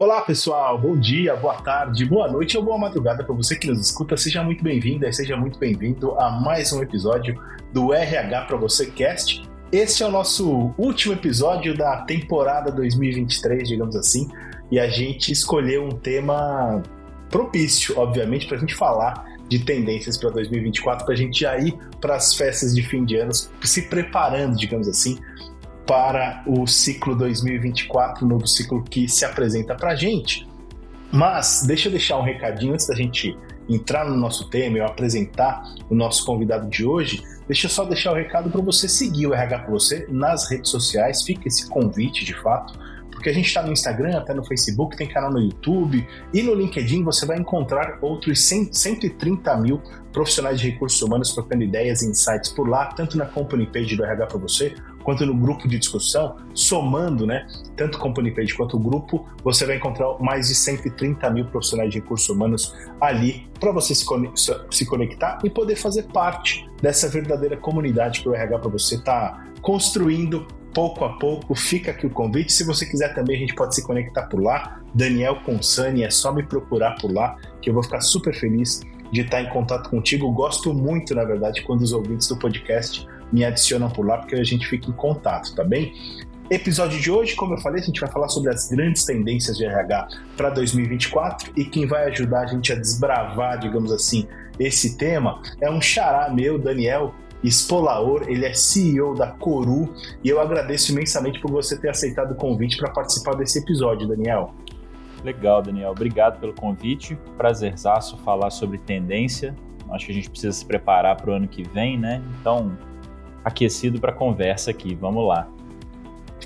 Olá pessoal, bom dia, boa tarde, boa noite ou boa madrugada para você que nos escuta. Seja muito bem-vinda e seja muito bem-vindo a mais um episódio do RH para você Cast. Este é o nosso último episódio da temporada 2023, digamos assim, e a gente escolheu um tema propício, obviamente, para a gente falar de tendências para 2024, para a gente já ir para as festas de fim de ano, se preparando, digamos assim, para o ciclo 2024, o novo ciclo que se apresenta para a gente. Mas deixa eu deixar um recadinho antes da gente entrar no nosso tema e eu apresentar o nosso convidado de hoje. Deixa eu só deixar o recado para você seguir o RH para você nas redes sociais. Fica esse convite de fato, porque a gente está no Instagram, até no Facebook, tem canal no YouTube e no LinkedIn você vai encontrar outros 130 mil profissionais de recursos humanos trocando ideias e insights por lá, tanto na company page do RH para você, quanto no grupo de discussão, somando, tanto o company page quanto o grupo, você vai encontrar mais de 130 mil profissionais de recursos humanos ali para você se conectar e poder fazer parte dessa verdadeira comunidade que o RH para você está construindo pouco a pouco. Fica aqui o convite. Se você quiser também, a gente pode se conectar por lá. Daniel Consani, é só me procurar por lá, que eu vou ficar super feliz de estar em contato contigo. Gosto muito, na verdade, quando os ouvintes do podcast me adicionam por lá, porque a gente fica em contato, tá bem? Episódio de hoje, como eu falei, a gente vai falar sobre as grandes tendências de RH para 2024 e quem vai ajudar a gente a desbravar, digamos assim, esse tema é um xará meu, Daniel Spolaor. Ele é CEO da Coru e eu agradeço imensamente por você ter aceitado o convite para participar desse episódio, Daniel. Legal, Daniel. Obrigado pelo convite. Prazerzaço falar sobre tendência. Acho que a gente precisa se preparar para o ano que vem, né? Então, aquecido para a conversa aqui. Vamos lá.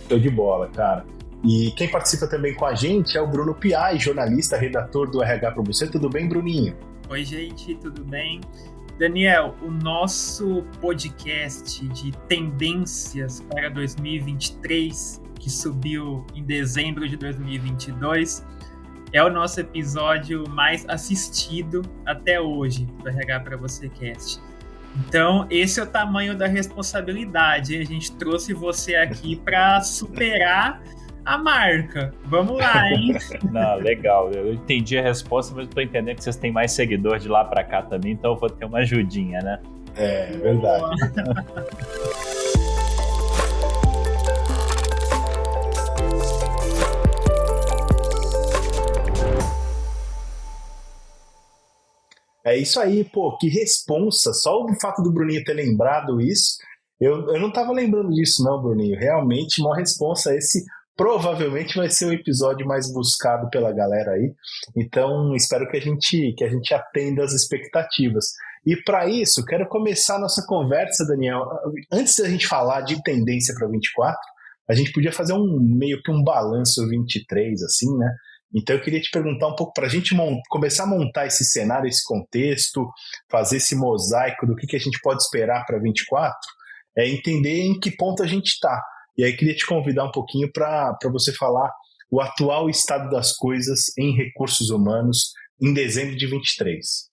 Show de bola, cara. E quem participa também com a gente é o Bruno Piai, jornalista, redator do RH para você. Tudo bem, Bruninho? Oi, gente. Tudo bem? Daniel, o nosso podcast de tendências para 2023, que subiu em dezembro de 2022, é o nosso episódio mais assistido até hoje do RH para você Cast. Então, esse é o tamanho da responsabilidade. A gente trouxe você aqui para superar a marca. Vamos lá, hein? Não, legal. Eu entendi a resposta, mas estou entendendo que vocês têm mais seguidores de lá para cá também, então eu vou ter uma ajudinha, né? É verdade. É isso aí, pô, que responsa. Só o fato do Bruninho ter lembrado isso, eu não tava lembrando disso não, Bruninho. Realmente, uma responsa. Esse provavelmente vai ser o episódio mais buscado pela galera aí. Então, espero que a gente atenda as expectativas. E para isso, quero começar a nossa conversa, Daniel. Antes da gente falar de tendência para 24, a gente podia fazer meio que um balanço 23, assim, né? Então eu queria te perguntar um pouco para a gente começar a montar esse cenário, esse contexto, fazer esse mosaico do que a gente pode esperar para 24, entender em que ponto a gente está. E aí queria te convidar um pouquinho para você falar o atual estado das coisas em recursos humanos em dezembro de 23.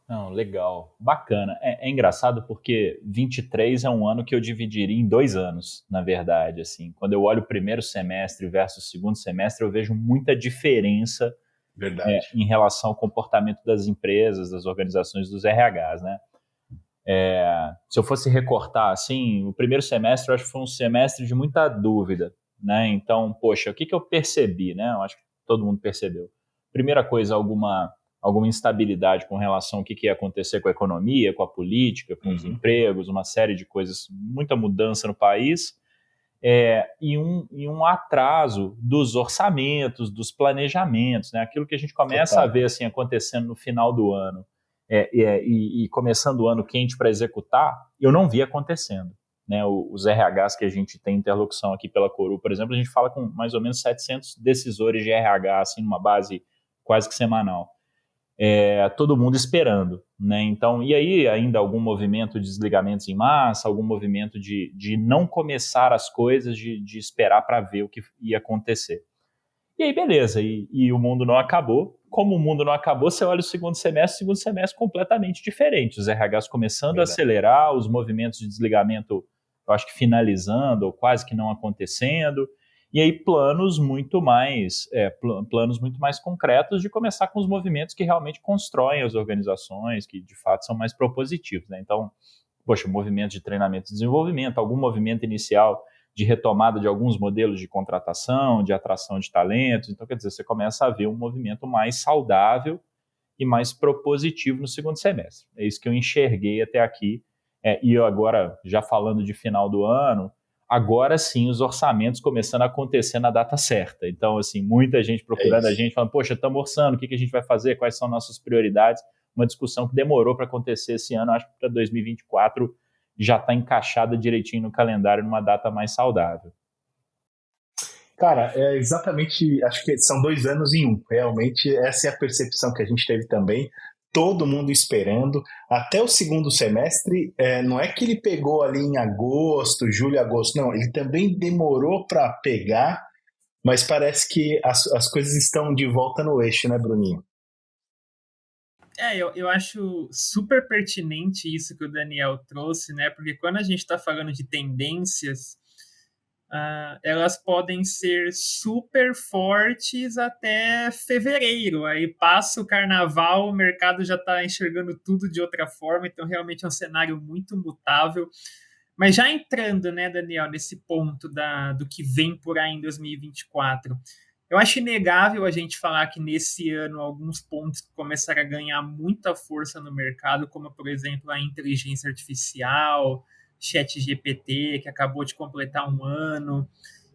Não, legal, bacana. É engraçado porque 23 é um ano que eu dividiria em 2 anos, na verdade. Assim, quando eu olho o primeiro semestre versus o segundo semestre, eu vejo muita diferença em relação ao comportamento das empresas, das organizações, dos RHs, né? Se eu fosse recortar, assim, o primeiro semestre eu acho que foi um semestre de muita dúvida, né? Então, poxa, o que eu percebi, né? Eu acho que todo mundo percebeu. Primeira coisa, alguma instabilidade com relação ao que ia acontecer com a economia, com a política, com os empregos, uma série de coisas, muita mudança no país, e um atraso dos orçamentos, dos planejamentos, né? Aquilo que a gente começa a ver assim, acontecendo no final do ano e começando o ano quente para executar, eu não vi acontecendo. Né? Os RHs que a gente tem interlocução aqui pela Coru, por exemplo, a gente fala com mais ou menos 700 decisores de RH, assim, numa base quase que semanal. Todo mundo esperando, né? Então, e aí ainda algum movimento de desligamentos em massa, algum movimento de não começar as coisas, de esperar para ver o que ia acontecer. E aí, beleza, e o mundo não acabou. Como o mundo não acabou, você olha o segundo semestre completamente diferente. Os RHs começando a acelerar, os movimentos de desligamento, eu acho que finalizando, ou quase que não acontecendo. E aí planos muito mais concretos de começar com os movimentos que realmente constroem as organizações, que de fato são mais propositivos, né? Então, poxa, movimento de treinamento e desenvolvimento, algum movimento inicial de retomada de alguns modelos de contratação, de atração de talentos. Então, quer dizer, você começa a ver um movimento mais saudável e mais propositivo no segundo semestre. É isso que eu enxerguei até aqui. E eu agora, já falando de final do ano, agora sim os orçamentos começando a acontecer na data certa. Então, assim, muita gente procurando a gente, falando, poxa, estamos orçando, o que a gente vai fazer, quais são nossas prioridades? Uma discussão que demorou para acontecer esse ano, acho que para 2024 já está encaixada direitinho no calendário, numa data mais saudável. Cara, é exatamente, acho que são 2 anos em um. Realmente, essa é a percepção que a gente teve também. Todo mundo esperando. Até o segundo semestre, não é que ele pegou ali em agosto, julho, agosto, não. Ele também demorou para pegar, mas parece que as coisas estão de volta no eixo, né, Bruninho? Eu acho super pertinente isso que o Daniel trouxe, né? Porque quando a gente está falando de tendências, elas podem ser super fortes até fevereiro. Aí passa o carnaval, o mercado já está enxergando tudo de outra forma, então realmente é um cenário muito mutável. Mas já entrando, né, Daniel, nesse ponto do que vem por aí em 2024, eu acho inegável a gente falar que nesse ano alguns pontos começaram a ganhar muita força no mercado, como, por exemplo, a inteligência artificial, ChatGPT, que acabou de completar um ano.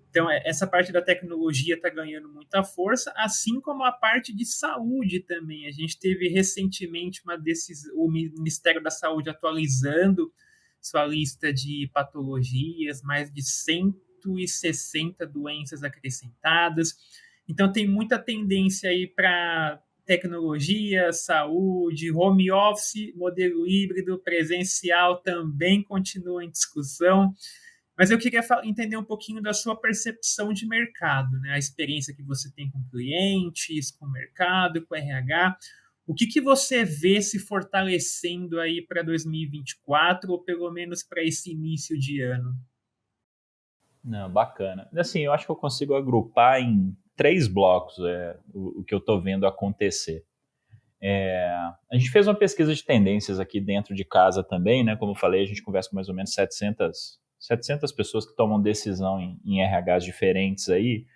Então, essa parte da tecnologia está ganhando muita força, assim como a parte de saúde também. A gente teve recentemente o Ministério da Saúde atualizando sua lista de patologias, mais de 160 doenças acrescentadas. Então, tem muita tendência aí para tecnologia, saúde, home office, modelo híbrido, presencial também continua em discussão. Mas eu queria entender um pouquinho da sua percepção de mercado, né? A experiência que você tem com clientes, com o mercado, com o RH. O que você vê se fortalecendo aí para 2024, ou pelo menos para esse início de ano? Não, bacana. Assim, eu acho que eu consigo agrupar em 3 blocos o que eu estou vendo acontecer. A gente fez uma pesquisa de tendências aqui dentro de casa também, né? Como eu falei, a gente conversa com mais ou menos 700 pessoas que tomam decisão em RHs diferentes aí,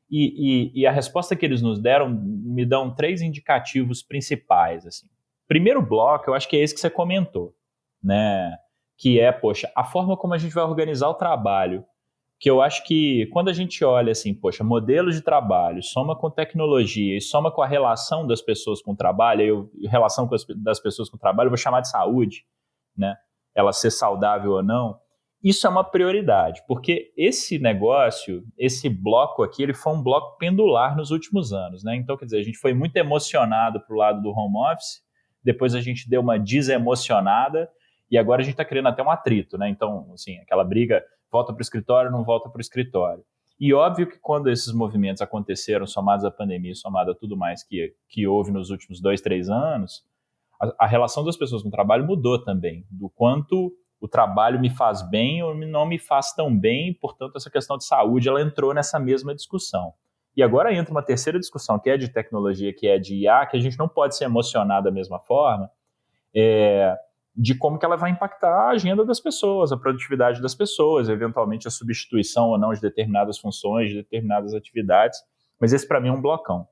e a resposta que eles nos deram me dão 3 indicativos principais. Assim. Primeiro bloco, eu acho que é esse que você comentou, né? Que é, poxa, a forma como a gente vai organizar o trabalho, que eu acho que quando a gente olha assim, poxa, modelos de trabalho, soma com tecnologia e soma com a relação das pessoas com o trabalho, relação das pessoas com o trabalho, eu vou chamar de saúde, né? Ela ser saudável ou não, isso é uma prioridade, porque esse negócio, esse bloco aqui, ele foi um bloco pendular nos últimos anos, né? Então, quer dizer, a gente foi muito emocionado pro lado do home office, depois a gente deu uma desemocionada, e agora a gente está criando até um atrito, né? Então, assim, aquela briga, volta para o escritório, não volta para o escritório. E óbvio que quando esses movimentos aconteceram, somados à pandemia, somado a tudo mais que houve nos últimos 2, 3 anos, a relação das pessoas com o trabalho mudou também, do quanto o trabalho me faz bem ou não me faz tão bem, portanto, essa questão de saúde, ela entrou nessa mesma discussão. E agora entra uma terceira discussão, que é de tecnologia, que é de IA, que a gente não pode se emocionar da mesma forma, de como que ela vai impactar a agenda das pessoas, a produtividade das pessoas, eventualmente a substituição ou não de determinadas funções, de determinadas atividades. Mas esse, para mim, é um blocão.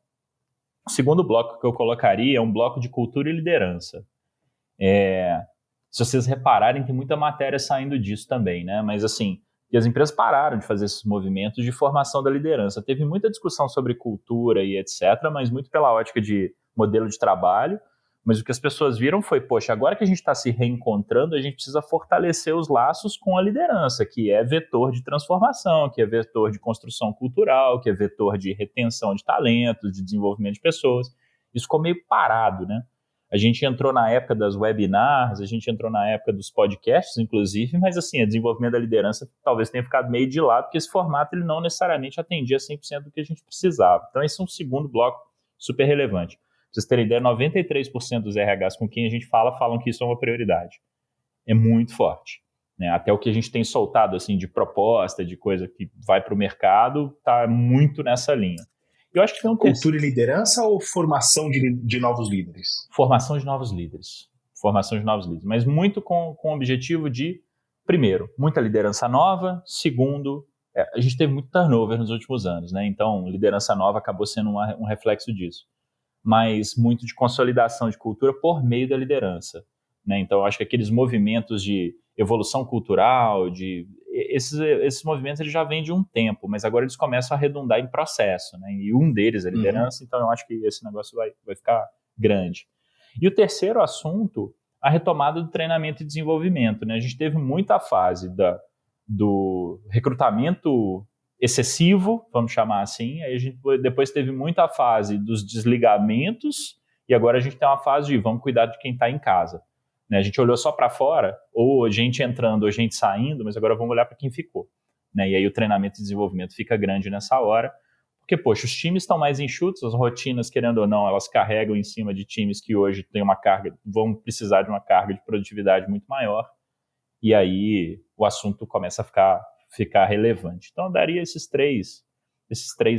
O segundo bloco que eu colocaria é um bloco de cultura e liderança. Se vocês repararem, tem muita matéria saindo disso também, né? Mas, assim, e as empresas pararam de fazer esses movimentos de formação da liderança. Teve muita discussão sobre cultura e etc., mas muito pela ótica de modelo de trabalho. Mas o que as pessoas viram foi, poxa, agora que a gente está se reencontrando, a gente precisa fortalecer os laços com a liderança, que é vetor de transformação, que é vetor de construção cultural, que é vetor de retenção de talentos, de desenvolvimento de pessoas. Isso ficou meio parado, né? A gente entrou na época das webinars, a gente entrou na época dos podcasts, inclusive, mas assim, o desenvolvimento da liderança talvez tenha ficado meio de lado, porque esse formato ele não necessariamente atendia 100% do que a gente precisava. Então esse é um segundo bloco super relevante. Pra vocês terem ideia, 93% dos RHs com quem a gente fala, falam que isso é uma prioridade. É muito forte. né? Até o que a gente tem soltado assim, de proposta, de coisa que vai para o mercado, está muito nessa linha. Eu acho que tem um Cultura e liderança ou formação de novos líderes? Formação de novos líderes. Formação de novos líderes. Mas muito com o objetivo de, primeiro, muita liderança nova. Segundo, a gente teve muito turnover nos últimos anos, né? Então, liderança nova acabou sendo um reflexo disso. Mas muito de consolidação de cultura por meio da liderança, né? Então, eu acho que aqueles movimentos de evolução cultural, esses movimentos eles já vêm de um tempo, mas agora eles começam a redundar em processo, né? E um deles é a liderança, então eu acho que esse negócio vai ficar grande. E o terceiro assunto, a retomada do treinamento e desenvolvimento, né? A gente teve muita fase do recrutamento excessivo, vamos chamar assim, aí a gente depois teve muita fase dos desligamentos e agora a gente tem uma fase de vamos cuidar de quem está em casa. Né? A gente olhou só para fora, ou gente entrando ou gente saindo, mas agora vamos olhar para quem ficou. Né? E aí o treinamento e desenvolvimento fica grande nessa hora, porque, poxa, os times estão mais enxutos, as rotinas, querendo ou não, elas carregam em cima de times que hoje têm uma carga, vão precisar de uma carga de produtividade muito maior, e aí o assunto começa a ficar relevante. Então, eu daria esses três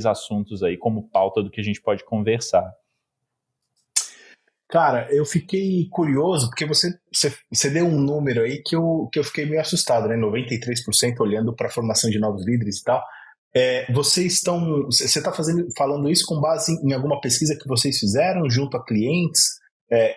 assuntos aí como pauta do que a gente pode conversar. Cara, eu fiquei curioso, porque você deu um número aí que eu fiquei meio assustado, né? 93% olhando para a formação de novos líderes e tal. Você está falando isso com base em alguma pesquisa que vocês fizeram junto a clientes?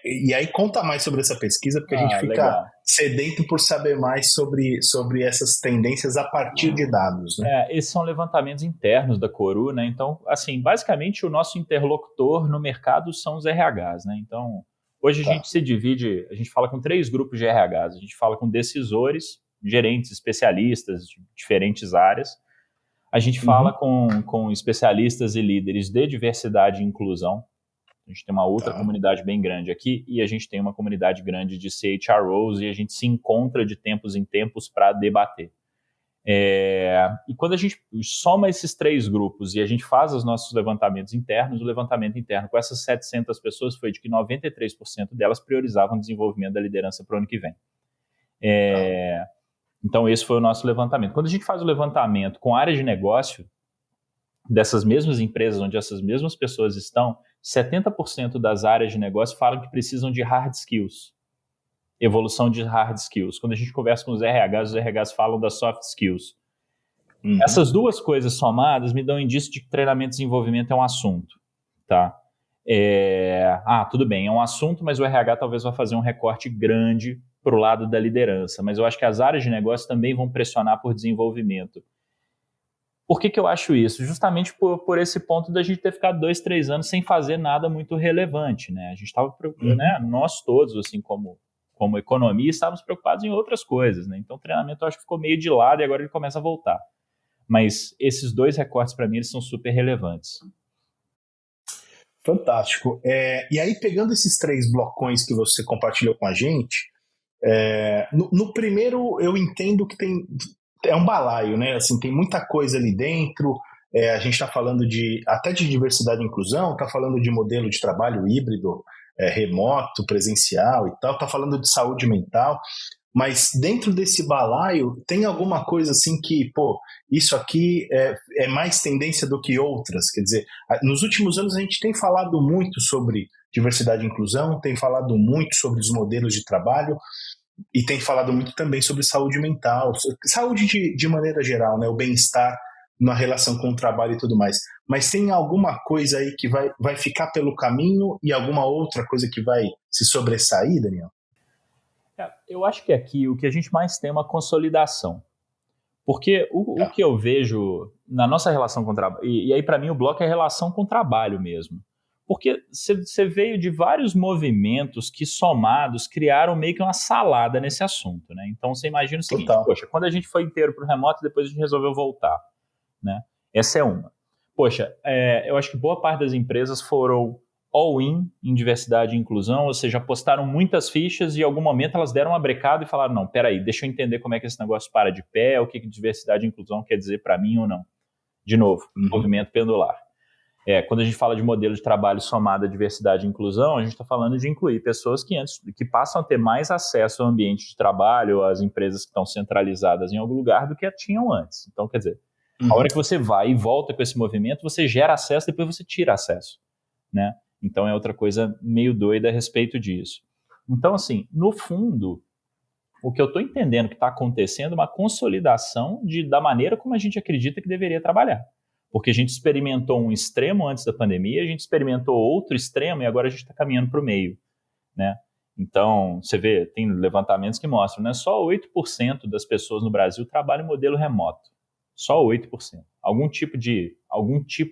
E aí conta mais sobre essa pesquisa, porque a gente fica legal. sedento por saber mais sobre essas tendências a partir de dados, né? Esses são levantamentos internos da Coru, né? Então, assim, basicamente o nosso interlocutor no mercado são os RHs, né? Então, hoje a gente se divide, a gente fala com 3 grupos de RHs, a gente fala com decisores, gerentes, especialistas de diferentes áreas, a gente fala com especialistas e líderes de diversidade e inclusão. A gente tem uma outra comunidade bem grande aqui e a gente tem uma comunidade grande de CHROs e a gente se encontra de tempos em tempos para debater. E quando a gente soma esses 3 grupos e a gente faz os nossos levantamentos internos, o levantamento interno com essas 700 pessoas foi de que 93% delas priorizavam o desenvolvimento da liderança para o ano que vem. Então, esse foi o nosso levantamento. Quando a gente faz o levantamento com áreas de negócio dessas mesmas empresas onde essas mesmas pessoas estão, 70% das áreas de negócio falam que precisam de hard skills, evolução de hard skills. Quando a gente conversa com os RHs falam das soft skills. Essas duas coisas somadas me dão um indício de que treinamento e desenvolvimento é um assunto. Tá? Tudo bem, é um assunto, mas o RH talvez vá fazer um recorte grande para o lado da liderança, mas eu acho que as áreas de negócio também vão pressionar por desenvolvimento. Por que eu acho isso? Justamente por esse ponto da gente ter ficado 2, 3 anos sem fazer nada muito relevante, né? A gente estava preocupado, né? Nós todos, assim, como economia, estávamos preocupados em outras coisas, né? Então o treinamento eu acho que ficou meio de lado e agora ele começa a voltar. Mas esses 2 recortes, para mim, eles são super relevantes. Fantástico. E aí, pegando esses 3 blocões que você compartilhou com a gente, no primeiro eu entendo que é um balaio, né? Assim, tem muita coisa ali dentro. A gente está falando até de diversidade e inclusão, está falando de modelo de trabalho híbrido, remoto, presencial e tal, está falando de saúde mental. Mas dentro desse balaio tem alguma coisa assim que, isso aqui é mais tendência do que outras. Quer dizer, nos últimos anos a gente tem falado muito sobre diversidade e inclusão, tem falado muito sobre os modelos de trabalho, e tem falado muito também sobre saúde mental, saúde de maneira geral, né? O bem-estar na relação com o trabalho e tudo mais. Mas tem alguma coisa aí que vai ficar pelo caminho e alguma outra coisa que vai se sobressair, Daniel? Eu acho que aqui o que a gente mais tem é uma consolidação. Porque o que eu vejo na nossa relação com o trabalho, e aí para mim o bloco é a relação com o trabalho mesmo. Porque você veio de vários movimentos que, somados, criaram meio que uma salada nesse assunto, né? Então, você imagina o seguinte, poxa, quando a gente foi inteiro para o remoto, depois a gente resolveu voltar, né? Essa é uma. Poxa, eu acho que boa parte das empresas foram all-in em diversidade e inclusão, ou seja, apostaram muitas fichas e em algum momento elas deram uma brecada e falaram, não, peraí, deixa eu entender como é que esse negócio para de pé, o que diversidade e inclusão quer dizer para mim ou não. De novo, movimento pendular. Quando a gente fala de modelo de trabalho somado à diversidade e inclusão, a gente está falando de incluir pessoas que passam a ter mais acesso ao ambiente de trabalho, às empresas que estão centralizadas em algum lugar do que tinham antes. Então, quer dizer, a hora que você vai e volta com esse movimento, você gera acesso, depois você tira acesso, né? Então é outra coisa meio doida a respeito disso. Então, assim, no fundo, o que eu estou entendendo que está acontecendo é uma consolidação da maneira como a gente acredita que deveria trabalhar. Porque a gente experimentou um extremo antes da pandemia, a gente experimentou outro extremo e agora a gente está caminhando para o meio, né? Então, você vê, tem levantamentos que mostram, né? Só 8% das pessoas no Brasil trabalham em modelo remoto. Só 8%. Algum tipo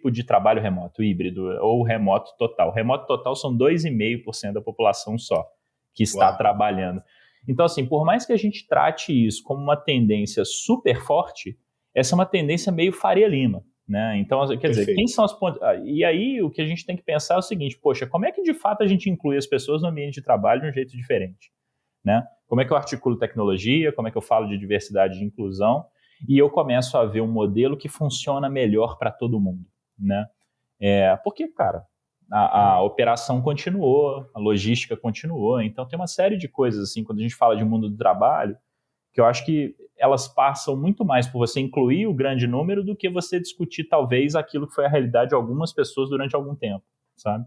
de trabalho remoto, híbrido ou remoto total. Remoto total são 2,5% da população só que está trabalhando. Então, assim, por mais que a gente trate isso como uma tendência super forte, essa é uma tendência meio Faria Lima, né? Então, quer dizer, quem são as pontas... E aí, o que a gente tem que pensar é o seguinte, poxa, como é que de fato a gente inclui as pessoas no ambiente de trabalho de um jeito diferente, né? Como é que eu articulo tecnologia, como é que eu falo de diversidade e de inclusão, e eu começo a ver um modelo que funciona melhor para todo mundo, né? Porque, cara, a operação continuou, a logística continuou, então tem uma série de coisas, assim, quando a gente fala de mundo do trabalho, que eu acho que elas passam muito mais por você incluir o grande número do que você discutir, talvez, aquilo que foi a realidade de algumas pessoas durante algum tempo, sabe?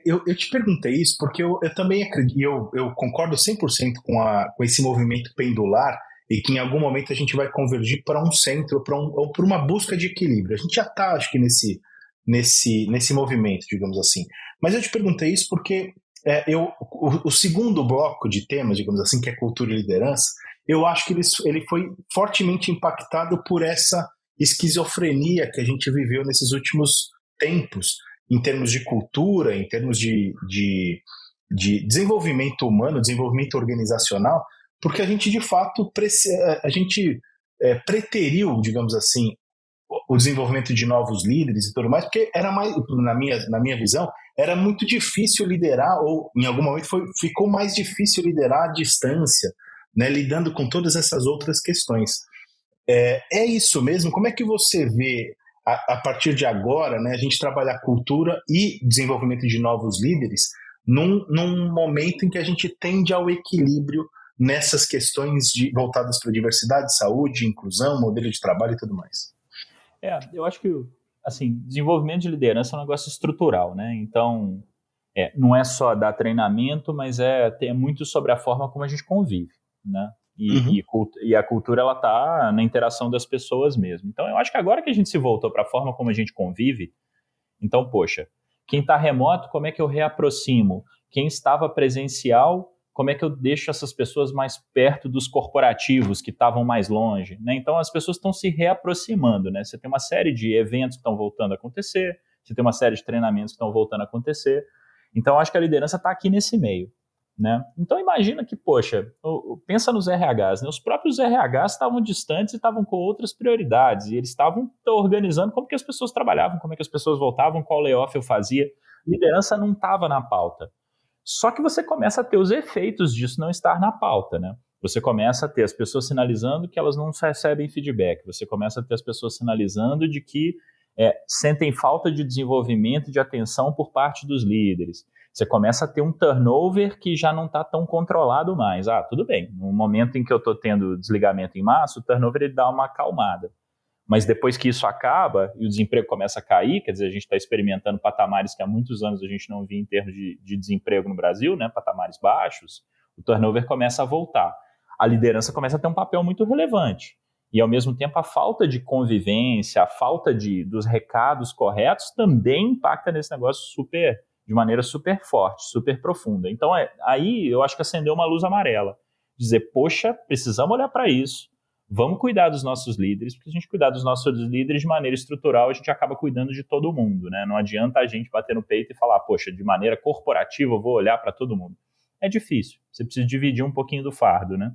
Eu te perguntei isso porque eu também acredito, eu concordo 100% com esse movimento pendular e que em algum momento a gente vai convergir para um centro ou para uma busca de equilíbrio. A gente já está, acho que, nesse movimento, digamos assim. Mas eu te perguntei isso porque o segundo bloco de temas, digamos assim, que é cultura e liderança, eu acho que ele foi fortemente impactado por essa esquizofrenia que a gente viveu nesses últimos tempos, em termos de cultura, em termos de desenvolvimento humano, desenvolvimento organizacional, porque a gente, de fato, preteriu, digamos assim, o desenvolvimento de novos líderes e tudo mais, porque era mais, na minha visão, era muito difícil liderar, ou em algum momento ficou mais difícil liderar à distância, né, lidando com todas essas outras questões. É isso mesmo? Como é que você vê, a partir de agora, né, a gente trabalhar cultura e desenvolvimento de novos líderes num momento em que a gente tende ao equilíbrio nessas questões voltadas para diversidade, saúde, inclusão, modelo de trabalho e tudo mais? Eu acho que, assim, desenvolvimento de liderança é um negócio estrutural, né? Então, não é só dar treinamento, mas é muito sobre a forma como a gente convive, né? E a cultura, ela tá na interação das pessoas mesmo. Então, eu acho que agora que a gente se voltou para a forma como a gente convive, então, poxa, quem está remoto, como é que eu reaproximo? Quem estava presencial, como é que eu deixo essas pessoas mais perto dos corporativos que estavam mais longe, né? Então, as pessoas estão se reaproximando, né? Você tem uma série de eventos que estão voltando a acontecer, você tem uma série de treinamentos que estão voltando a acontecer. Então, acho que a liderança está aqui nesse meio, né? Então, imagina que, poxa, pensa nos RHs, né? Os próprios RHs estavam distantes e estavam com outras prioridades, e eles estavam organizando como que as pessoas trabalhavam, como é que as pessoas voltavam, qual layoff eu fazia. Liderança não estava na pauta. Só que você começa a ter os efeitos disso não estar na pauta, né? Você começa a ter as pessoas sinalizando que elas não recebem feedback, você começa a ter as pessoas sinalizando de que sentem falta de desenvolvimento e de atenção por parte dos líderes. Você começa a ter um turnover que já não está tão controlado mais. Tudo bem, no momento em que eu estou tendo desligamento em massa, o turnover ele dá uma acalmada. Mas depois que isso acaba e o desemprego começa a cair, quer dizer, a gente está experimentando patamares que há muitos anos a gente não via em termos de desemprego no Brasil, né, patamares baixos, o turnover começa a voltar. A liderança começa a ter um papel muito relevante. E, ao mesmo tempo, a falta de convivência, a falta dos recados corretos também impacta nesse negócio de maneira super forte, super profunda. Então, aí eu acho que acendeu uma luz amarela. Dizer, poxa, precisamos olhar para isso. Vamos cuidar dos nossos líderes, porque se a gente cuidar dos nossos líderes de maneira estrutural, a gente acaba cuidando de todo mundo, né? Não adianta a gente bater no peito e falar, poxa, de maneira corporativa eu vou olhar para todo mundo. É difícil, você precisa dividir um pouquinho do fardo, né?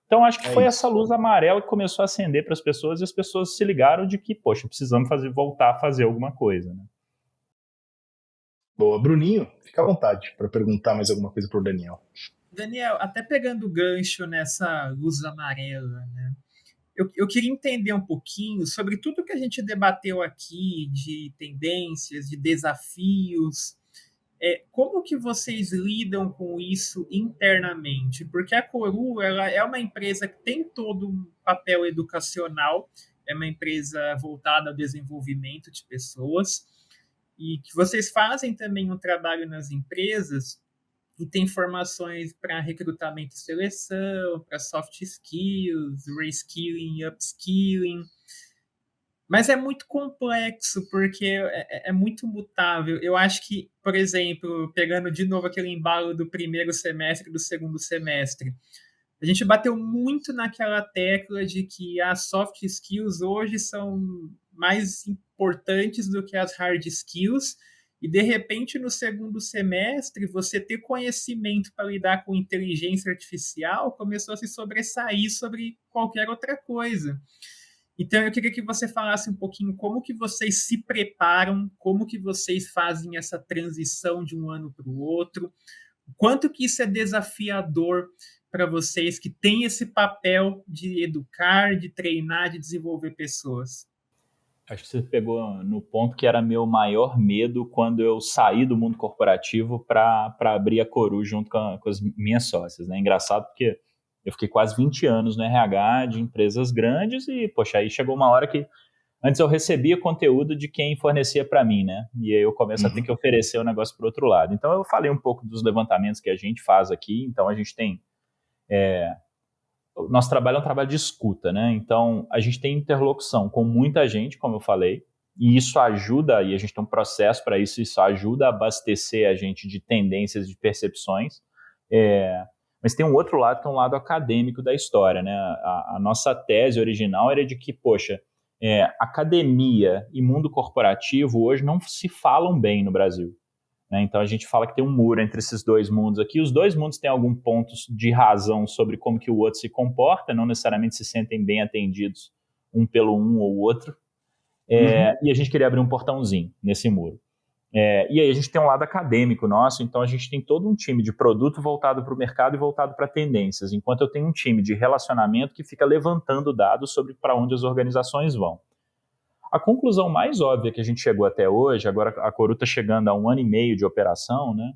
Então, acho que foi essa luz amarela que começou a acender para as pessoas e as pessoas se ligaram de que, poxa, precisamos voltar a fazer alguma coisa, né? Boa. Bruninho, fica à vontade para perguntar mais alguma coisa para o Daniel. Daniel, até pegando o gancho nessa luz amarela, né? eu queria entender um pouquinho sobre tudo que a gente debateu aqui, de tendências, de desafios. Como que vocês lidam com isso internamente? Porque a Coru, ela é uma empresa que tem todo um papel educacional, é uma empresa voltada ao desenvolvimento de pessoas, e que vocês fazem também um trabalho nas empresas e tem formações para recrutamento e seleção, para soft skills, reskilling e upskilling. Mas é muito complexo, porque é muito mutável. Eu acho que, por exemplo, pegando de novo aquele embalo do primeiro semestre e do segundo semestre, a gente bateu muito naquela tecla de que as soft skills hoje são mais importantes do que as hard skills, e de repente no segundo semestre você ter conhecimento para lidar com inteligência artificial começou a se sobressair sobre qualquer outra coisa. Então eu queria que você falasse um pouquinho como que vocês se preparam, como que vocês fazem essa transição de um ano para o outro, o quanto que isso é desafiador para vocês que têm esse papel de educar, de treinar, de desenvolver pessoas. Acho que você pegou no ponto que era meu maior medo quando eu saí do mundo corporativo para abrir a Coru junto com as minhas sócias, né? Engraçado porque eu fiquei quase 20 anos no RH de empresas grandes e, poxa, aí chegou uma hora que antes eu recebia conteúdo de quem fornecia para mim, né? E aí eu começo a ter que oferecer o negócio para o outro lado. Então eu falei um pouco dos levantamentos que a gente faz aqui. Então a gente tem... O nosso trabalho é um trabalho de escuta, né? Então a gente tem interlocução com muita gente, como eu falei, e isso ajuda, e a gente tem um processo para isso, isso ajuda a abastecer a gente de tendências, de percepções. Mas tem um outro lado, que é um lado acadêmico da história, né? A nossa tese original era de que, poxa, academia e mundo corporativo hoje não se falam bem no Brasil, né? Então a gente fala que tem um muro entre esses dois mundos aqui. Os dois mundos têm alguns pontos de razão sobre como que o outro se comporta, não necessariamente se sentem bem atendidos um pelo um ou outro. E a gente queria abrir um portãozinho nesse muro. E aí a gente tem um lado acadêmico nosso, então a gente tem todo um time de produto voltado para o mercado e voltado para tendências, enquanto eu tenho um time de relacionamento que fica levantando dados sobre para onde as organizações vão. A conclusão mais óbvia que a gente chegou até hoje, agora a Coru está chegando a 1 ano e meio de operação, né,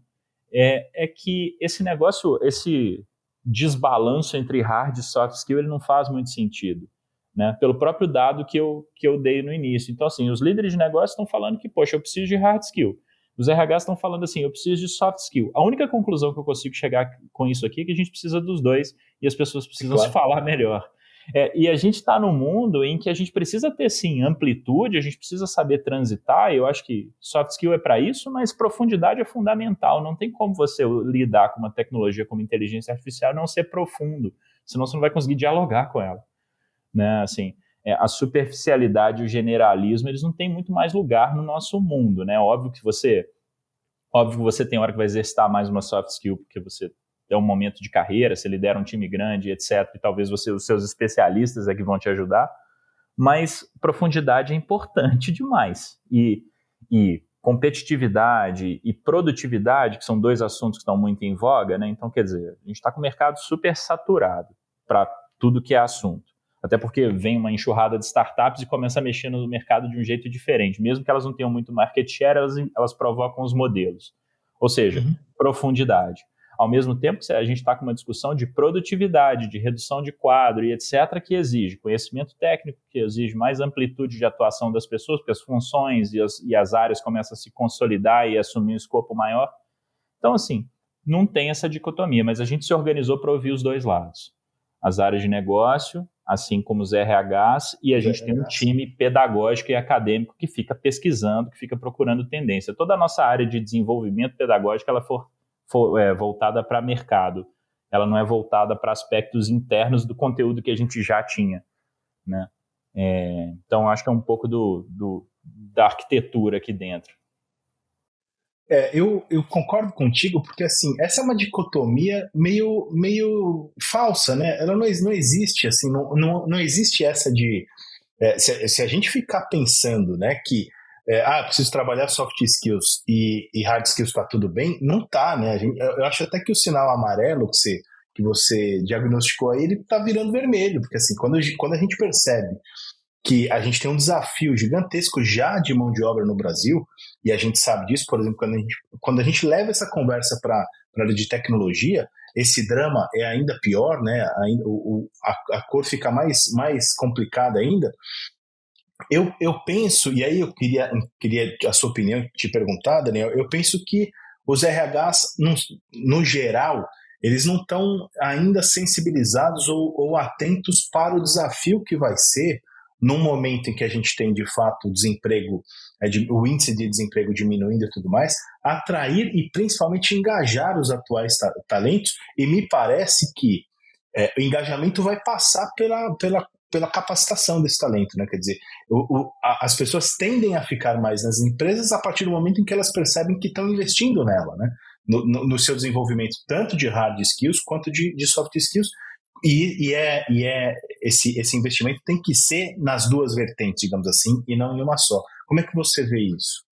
é que esse negócio, esse desbalanço entre hard e soft skill, ele não faz muito sentido, né, pelo próprio dado que eu dei no início. Então, assim, os líderes de negócio estão falando que, poxa, eu preciso de hard skill. Os RHs estão falando assim, eu preciso de soft skill. A única conclusão que eu consigo chegar com isso aqui é que a gente precisa dos dois e as pessoas precisam se falar melhor. E a gente está num mundo em que a gente precisa ter, sim, amplitude, a gente precisa saber transitar, e eu acho que soft skill é para isso, mas profundidade é fundamental. Não tem como você lidar com uma tecnologia como inteligência artificial e não ser profundo, senão você não vai conseguir dialogar com ela, né? Assim, a superficialidade e o generalismo, eles não têm muito mais lugar no nosso mundo, né? Óbvio que você tem hora que vai exercitar mais uma soft skill, porque você é um momento de carreira, você lidera um time grande, etc. E talvez os seus especialistas é que vão te ajudar, mas profundidade é importante demais. E competitividade e produtividade, que são dois assuntos que estão muito em voga, né? Então, quer dizer, a gente está com o mercado super saturado para tudo que é assunto. Até porque vem uma enxurrada de startups e começa a mexer no mercado de um jeito diferente. Mesmo que elas não tenham muito market share, elas provocam os modelos. Ou seja, profundidade. Ao mesmo tempo que a gente está com uma discussão de produtividade, de redução de quadro e etc., que exige conhecimento técnico, que exige mais amplitude de atuação das pessoas, porque as funções e as áreas começam a se consolidar e assumir um escopo maior. Então, assim, não tem essa dicotomia, mas a gente se organizou para ouvir os dois lados. As áreas de negócio, assim como os RHs, e a gente tem um time pedagógico e acadêmico que fica pesquisando, que fica procurando tendência. Toda a nossa área de desenvolvimento pedagógico, ela for voltada para mercado. Ela não é voltada para aspectos internos do conteúdo que a gente já tinha, né? Então, acho que é um pouco da arquitetura aqui dentro. Eu concordo contigo, porque assim, essa é uma dicotomia meio falsa, né? Ela não existe, assim, não existe essa de... se a gente ficar pensando, né, que preciso trabalhar soft skills e hard skills está tudo bem, não tá, né? Eu acho até que o sinal amarelo que que você diagnosticou aí, ele está virando vermelho, porque assim, quando a gente percebe que a gente tem um desafio gigantesco já de mão de obra no Brasil, e a gente sabe disso, por exemplo, quando a gente leva essa conversa para a área de tecnologia, esse drama é ainda pior, né? A cor fica mais complicada ainda. Eu penso, e aí eu queria a sua opinião, te perguntar, Daniel, eu penso que os RHs, no geral, eles não estão ainda sensibilizados ou atentos para o desafio que vai ser num momento em que a gente tem, de fato, o desemprego, o índice de desemprego diminuindo e tudo mais, atrair e principalmente engajar os atuais talentos, e me parece que o engajamento vai passar pela capacitação desse talento, né? Quer dizer, as pessoas tendem a ficar mais nas empresas a partir do momento em que elas percebem que estão investindo nela, né? No seu desenvolvimento, tanto de hard skills quanto de soft skills, e esse investimento tem que ser nas duas vertentes, digamos assim, e não em uma só. Como é que você vê isso?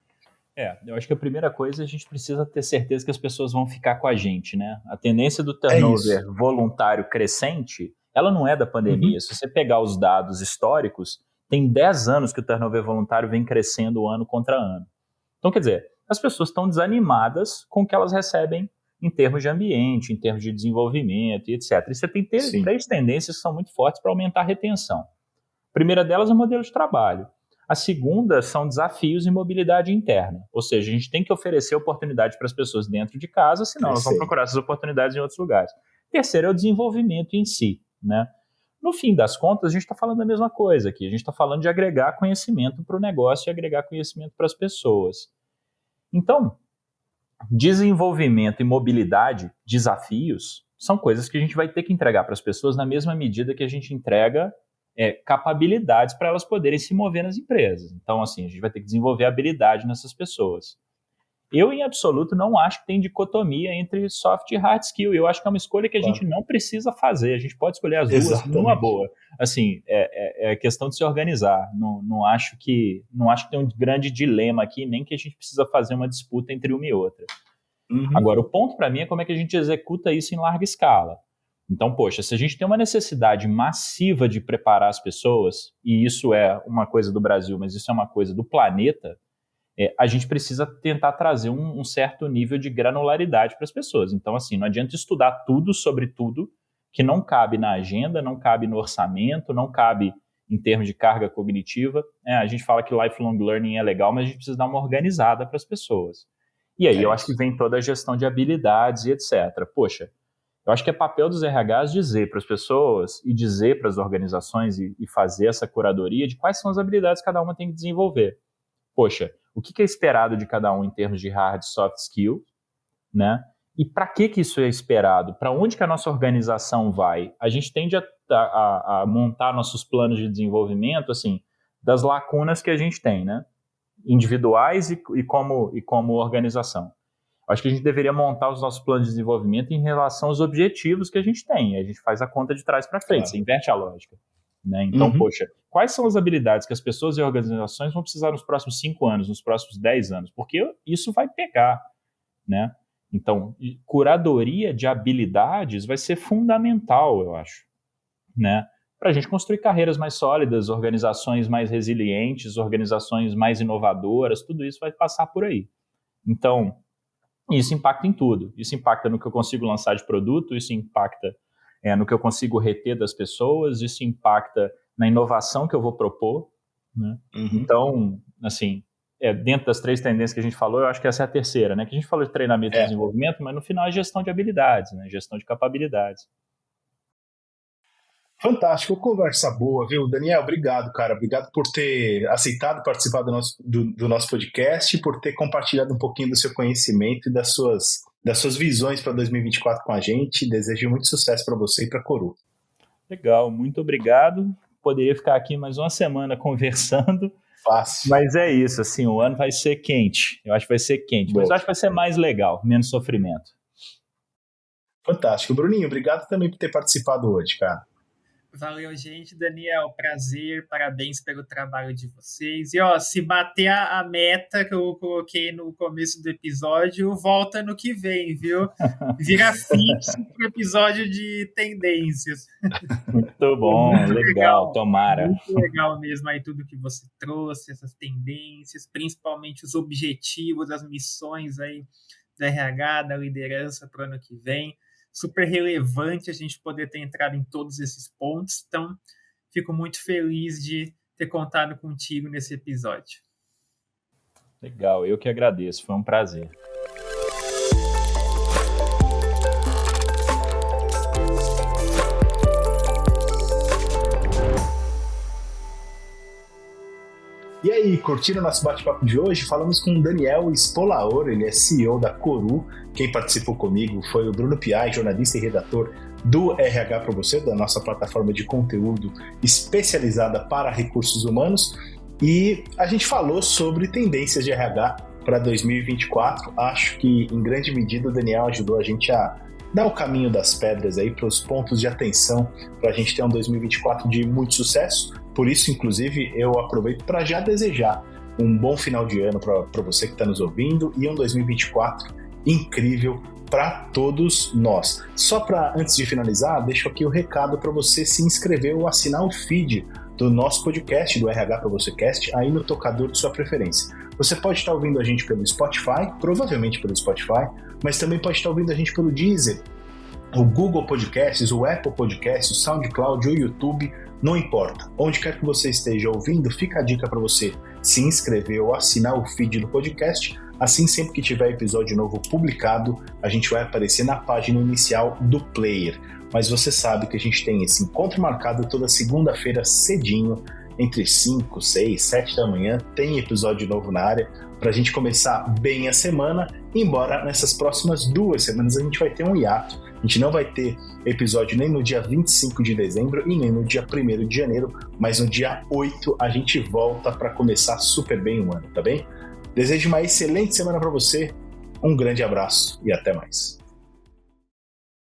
Eu acho que a primeira coisa, a gente precisa ter certeza que as pessoas vão ficar com a gente, né? A tendência do turnover voluntário crescente, ela não é da pandemia. Uhum. Se você pegar os dados históricos, tem 10 anos que o turnover voluntário vem crescendo ano contra ano. Então, quer dizer, as pessoas estão desanimadas com o que elas recebem em termos de ambiente, em termos de desenvolvimento e etc. E você tem três tendências que são muito fortes para aumentar a retenção. A primeira delas é o modelo de trabalho. A segunda são desafios e mobilidade interna. Ou seja, a gente tem que oferecer oportunidade para as pessoas dentro de casa, senão elas vão procurar essas oportunidades em outros lugares. Terceiro é o desenvolvimento em si, né? No fim das contas, a gente está falando da mesma coisa aqui. A gente está falando de agregar conhecimento para o negócio e agregar conhecimento para as pessoas. Então, desenvolvimento e mobilidade, desafios, são coisas que a gente vai ter que entregar para as pessoas na mesma medida que a gente entrega capabilidades para elas poderem se mover nas empresas. Então, assim, a gente vai ter que desenvolver habilidade nessas pessoas. Eu, em absoluto, não acho que tem dicotomia entre soft e hard skill. Eu acho que é uma escolha que a gente não precisa fazer. A gente pode escolher as duas numa boa. Assim, é questão de se organizar. Não acho que tem um grande dilema aqui, nem que a gente precisa fazer uma disputa entre uma e outra. Uhum. Agora, o ponto para mim é como é que a gente executa isso em larga escala. Então, poxa, se a gente tem uma necessidade massiva de preparar as pessoas, e isso é uma coisa do Brasil, mas isso é uma coisa do planeta, a gente precisa tentar trazer um certo nível de granularidade para as pessoas. Então, assim, não adianta estudar tudo sobre tudo que não cabe na agenda, não cabe no orçamento, não cabe em termos de carga cognitiva. A gente fala que lifelong learning é legal, mas a gente precisa dar uma organizada para as pessoas. E aí eu acho que vem toda a gestão de habilidades e etc. Poxa, eu acho que é papel dos RHs dizer para as pessoas e dizer para as organizações e fazer essa curadoria de quais são as habilidades que cada uma tem que desenvolver. Poxa, o que é esperado de cada um em termos de hard e soft skill, né? E para que isso é esperado? Para onde que a nossa organização vai? A gente tende a montar nossos planos de desenvolvimento, assim, das lacunas que a gente tem, né? Individuais e como organização. Acho que a gente deveria montar os nossos planos de desenvolvimento em relação aos objetivos que a gente tem. A gente faz a conta de trás para frente, Você inverte a lógica. Né? Então, poxa, quais são as habilidades que as pessoas e organizações vão precisar nos próximos 5 anos, nos próximos 10 anos? Porque isso vai pegar, né? Então, curadoria de habilidades vai ser fundamental, eu acho, né? Para a gente construir carreiras mais sólidas, organizações mais resilientes, organizações mais inovadoras, tudo isso vai passar por aí. Então, isso impacta em tudo. Isso impacta no que eu consigo lançar de produto, isso impacta no que eu consigo reter das pessoas, isso impacta na inovação que eu vou propor, né? Então, assim, dentro das 3 tendências que a gente falou, eu acho que essa é a terceira, né? Que a gente falou de treinamento e desenvolvimento, mas no final é gestão de habilidades, né? Gestão de capabilidades. Fantástico, conversa boa, viu? Daniel, obrigado, cara. Obrigado por ter aceitado participar do nosso podcast, por ter compartilhado um pouquinho do seu conhecimento e das suas visões para 2024 com a gente. Desejo muito sucesso para você e para a Coru. Legal, muito obrigado. Poderia ficar aqui mais uma semana conversando. Fácil. Mas é isso, assim, o ano vai ser quente. Eu acho que vai ser quente, mas eu acho que vai ser mais legal, menos sofrimento. Fantástico. Bruninho, obrigado também por ter participado hoje, cara. Valeu, gente. Daniel, prazer, parabéns pelo trabalho de vocês. E, se bater a meta que eu coloquei no começo do episódio, volta no que vem, viu? Vira fixo pro episódio de tendências. Muito bom, muito legal, tomara. Muito legal mesmo aí tudo que você trouxe, essas tendências, principalmente os objetivos, as missões aí do RH, da liderança para o ano que vem. Super relevante a gente poder ter entrado em todos esses pontos. Então, fico muito feliz de ter contado contigo nesse episódio. Legal, eu que agradeço, foi um prazer. E aí, curtiram o nosso bate-papo de hoje? Falamos com o Daniel Spolaor, ele é CEO da Coru. Quem participou comigo foi o Bruno Piai, jornalista e redator do RH para você, da nossa plataforma de conteúdo especializada para recursos humanos. E a gente falou sobre tendências de RH para 2024. Acho que, em grande medida, o Daniel ajudou a gente a dar o caminho das pedras aí para os pontos de atenção para a gente ter um 2024 de muito sucesso. Por isso, inclusive, eu aproveito para já desejar um bom final de ano para você que está nos ouvindo e um 2024 incrível para todos nós. Só para, antes de finalizar, deixo aqui o recado para você se inscrever ou assinar o feed do nosso podcast, do RH para você Cast, aí no tocador de sua preferência. Você pode estar ouvindo a gente pelo Spotify, provavelmente pelo Spotify, mas também pode estar ouvindo a gente pelo Deezer, o Google Podcasts, o Apple Podcasts, o SoundCloud, o YouTube, não importa. Onde quer que você esteja ouvindo, fica a dica para você se inscrever ou assinar o feed do podcast. Assim, sempre que tiver episódio novo publicado, a gente vai aparecer na página inicial do player. Mas você sabe que a gente tem esse encontro marcado toda segunda-feira cedinho, entre 5, 6, 7 da manhã, tem episódio novo na área, para a gente começar bem a semana, embora nessas próximas 2 semanas a gente vai ter um hiato. A gente não vai ter episódio nem no dia 25 de dezembro e nem no dia 1º de janeiro, mas no dia 8 a gente volta para começar super bem o ano, tá bem? Desejo uma excelente semana para você, um grande abraço e até mais.